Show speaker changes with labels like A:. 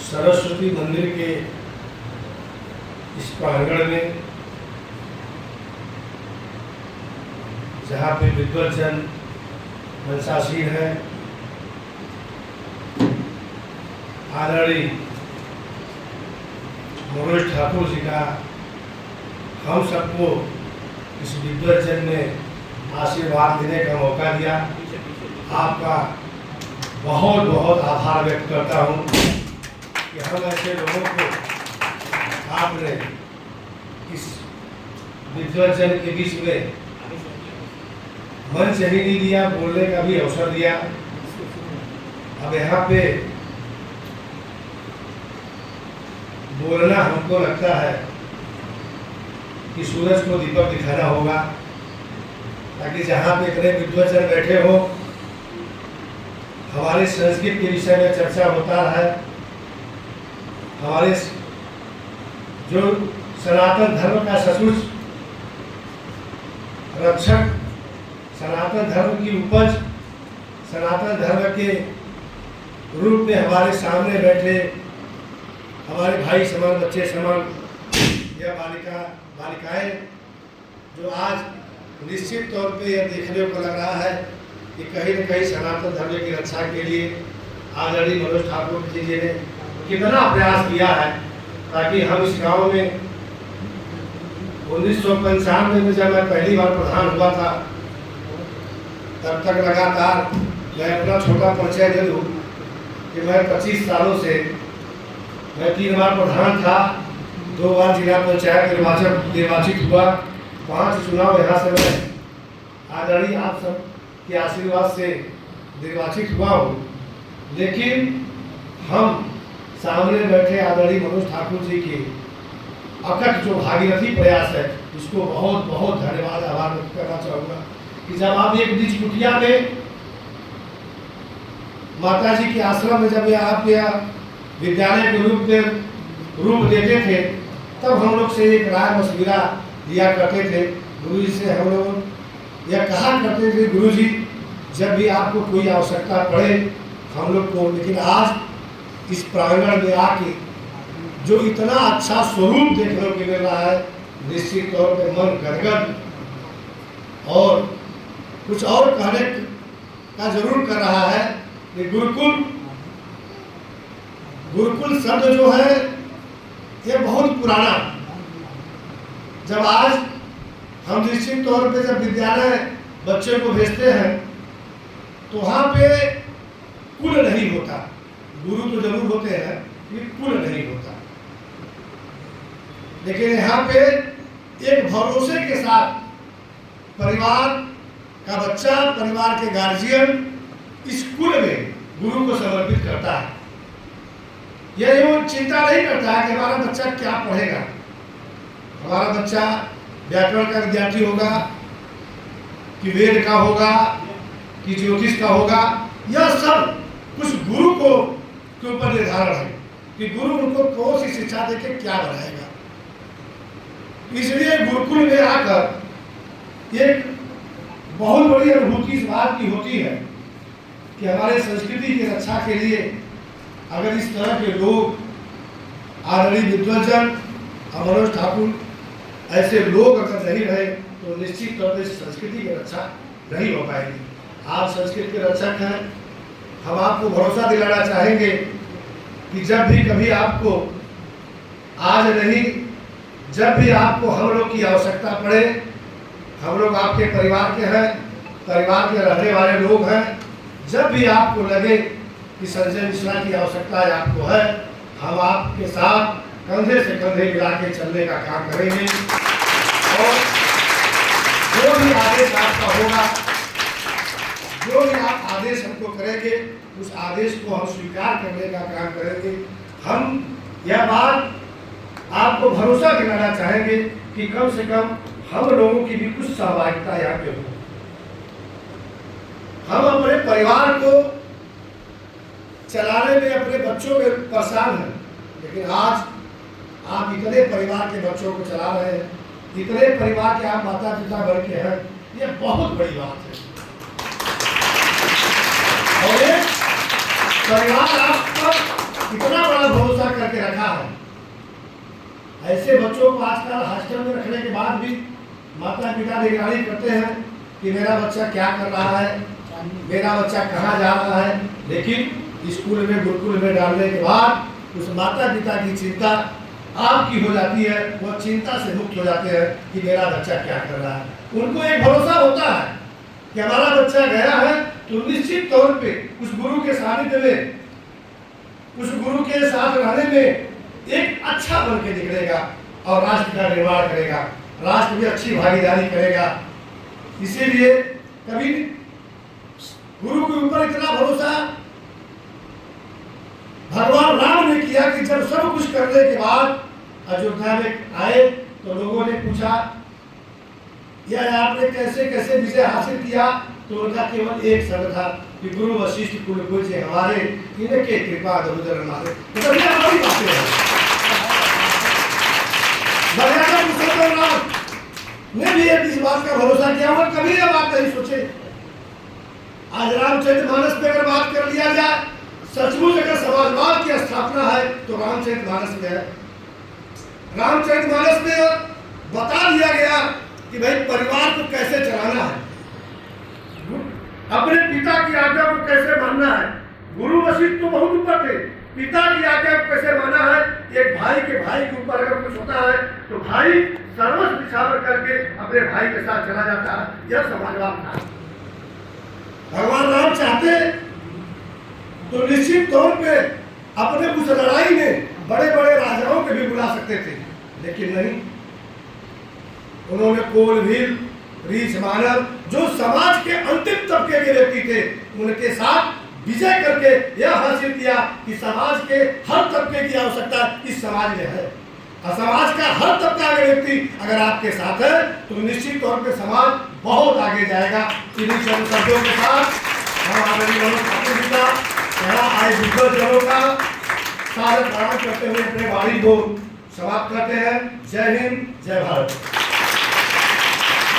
A: सरस्वती मंदिर के इस प्रांगण में, जहाँ पे विद्वज्जन मंसासीन है, आदरणीय मनोज ठाकुर जी का हम सबको इस विद्वज्जन ने आशीर्वाद देने का मौका दिया। आपका बहुत बहुत आभार व्यक्त करता हूँ कि हम ऐसे लोगों को आपने इस विद्वज्जन के बीच में मंच ही नहीं दिया, बोलने का भी अवसर दिया। अब यहाँ पे बोलना हमको लगता है कि सूरज को दीपक दिखाना होगा, ताकि जहाँ पे इतने विद्वज्जन बैठे हो, हमारे संस्कृत के विषय में चर्चा होता है। हमारे जो सनातन धर्म का सचमुच रक्षक, सनातन धर्म की उपज, सनातन धर्म के रूप में हमारे सामने बैठे हमारे भाई समान, बच्चे समान, या बालिकाएं जो आज निश्चित तौर पे यह देखने को लग रहा है कि कहीं न कहीं सनातन धर्म की रक्षा के लिए आदरणीय मनोज ठाकुर जी ने कितना प्रयास किया है, ताकि हम इस गांव में 1995 में जब मैं पहली बार प्रधान हुआ था, तब तक लगातार मैं अपना छोटा परिचय दे दूँ कि मैं 25 सालों से मैं 3 बार प्रधान था, 2 बार जिला पंचायत निर्वाचित हुआ, 5 चुनाव यहाँ से मैं आदरणीय आप सब के आशीर्वाद से निर्वाचित हुआ हूँ। लेकिन हम सामने बैठे आदरणीय मनोज ठाकुर जी के अकट जो भागीरथी प्रयास है, उसको बहुत बहुत धन्यवाद आभार व्यक्त करना चाहूँगा कि जब आप एक निज कुटिया में माता जी के आश्रम में जब आप विद्यालय के रूप देते थे, तब हम लोग से एक राय मशविरा दिया करते थे। गुरु जी से हम लोग यह कहा करते थे, गुरु जी जब भी आपको कोई आवश्यकता पड़े हम लोग को। लेकिन आज इस प्रांगण में आके जो इतना अच्छा स्वरूप देखने को मिल रहा है, निश्चित तौर पे मन गदगद और कुछ और कहने का जरूर कर रहा है कि गुरुकुल शब्द जो है ये बहुत पुराना। जब आज हम निश्चित तौर पे जब विद्यालय बच्चे को भेजते हैं तो वहाँ पे कुल नहीं होता, गुरु तो जरूर होते हैं, ये कुल नहीं होता। लेकिन यहाँ पे एक भरोसे के साथ परिवार का बच्चा, परिवार के गार्जियन इस कुल में गुरु को समर्पित करता है। यह वो चिंता नहीं करता है कि हमारा बच्चा क्या पढ़ेगा, हमारा बच्चा व्याकरण का विद्यार्थी होगा कि वेद का होगा कि ज्योतिष का होगा। यह सब कुछ गुरु को के ऊपर निर्धारण है कि गुरु उनको कौन सी शिक्षा देके क्या बनाएगा। इसलिए गुरुकुल में आकर एक बहुत बड़ी अनुभूति इस बात की होती है कि हमारे संस्कृति की रक्षा के लिए अगर इस तरह के लोग, आदरणीय विद्वज्जन मनोज ठाकुर ऐसे लोग अगर नहीं रहे तो निश्चित तौर पर संस्कृति की रक्षा नहीं हो पाएगी। आप संस्कृति के रक्षक हैं, हम आपको भरोसा दिलाना चाहेंगे कि जब भी कभी आपको, आज नहीं, जब भी आपको हम लोग की आवश्यकता पड़े, हम लोग आपके परिवार के हैं, परिवार के रहने वाले लोग हैं, जब भी आपको लगे कि संजय मिश्रा की आवश्यकता आपको है, हम आपके साथ कंधे से कंधे मिला के चलने का काम करेंगे। और जो भी आदेश आपका होगा, जो भी आप आदेश हमको करेंगे, उस आदेश को हम स्वीकार करने का काम करेंगे। हम यह बात आपको भरोसा दिलाना चाहेंगे कि कम से कम हम लोगों की भी कुछ सहभागिता यहाँ पे हो। हम अपने परिवार को चलाने में अपने बच्चों में परेशान हैं, लेकिन आज आप इतने परिवार के बच्चों को चला रहे हैं, इतने परिवार के आप माता पिता बन के हैं, ये बहुत बड़ी बात है। और एक परिवार आप पर इतना बड़ा भरोसा करके रखा है। ऐसे बच्चों को आजकल हॉस्टल में रखने के बाद भी माता पिता निगरानी करते हैं कि मेरा बच्चा क्या कर रहा है, मेरा बच्चा कहाँ जा रहा है। लेकिन स्कूल में गुरुकुल में डालने के बाद उस माता पिता की चिंता आपकी हो जाती है, वो चिंता से मुक्त हो जाते हैं कि मेरा बच्चा क्या कर रहा है। उनको एक भरोसा होता है कि हमारा बच्चा गया है तो निश्चित तौर पे उस गुरु के सानिध्य में, उस गुरु के साथ रहने में एक अच्छा बन के निकलेगा और राष्ट्र का निर्माण करेगा, राष्ट्र में अच्छी भागीदारी करेगा। इसीलिए कभी गुरु के ऊपर इतना भरोसा भगवान राम ने किया कि जब सब कुछ करने के बाद अयोध्या में आए तो लोगों ने पूछा यह आपने कैसे कैसे विजय हासिल किया, तो उनका केवल एक शब्द था कि गुरु वशिष्ठ कुल पूज्य हमारे, इनके कृपा दरुदर हमारे। तो ये हमारी बातें हैं। मर्यादा पुरुषोत्तम राम ने भी इस बात का भरोसा किया और कभी यह बात नहीं सोचे। आज रामचरितमानस में अगर बात कर लिया जाए, सचमुच अगर समाजवाद की स्थापना है तो रामचरितमानस में है। रामचरितमानस में बता दिया गया कि भाई परिवार को कैसे चलाना है, अपने पिता की आज्ञा को कैसे मानना है। गुरु वशिष्ठ तो बहुत ऊपर थे, पिता की आज्ञा को कैसे माना है। एक भाई के ऊपर अगर कुछ होता है तो भाई सर्वस्व निछावर करके अपने भाई के साथ चला जाता है। यह समाजवाद था। भगवान राम चाहते तो निश्चित तौर पे अपने उस लड़ाई में बड़े बड़े राजाओं के भी बुला सकते थे, लेकिन नहीं। उन्होंने कोल भील, रीछ मानव, जो समाज के अंतिम तबके के व्यक्ति थे, उनके साथ विजय करके यह हासिल किया कि समाज के हर तबके की आवश्यकता इस समाज में है। और समाज का हर तबका का व्यक्ति अगर आपके साथ है तो निश्चित तौर पे समाज बहुत आगे जाएगा। इन्हीं शब्दों के साथ हम आए दिग्गजों का सारा प्रणाम करते हुए अपने वाणी को समाप्त करते हैं। जय हिंद, जय भारत।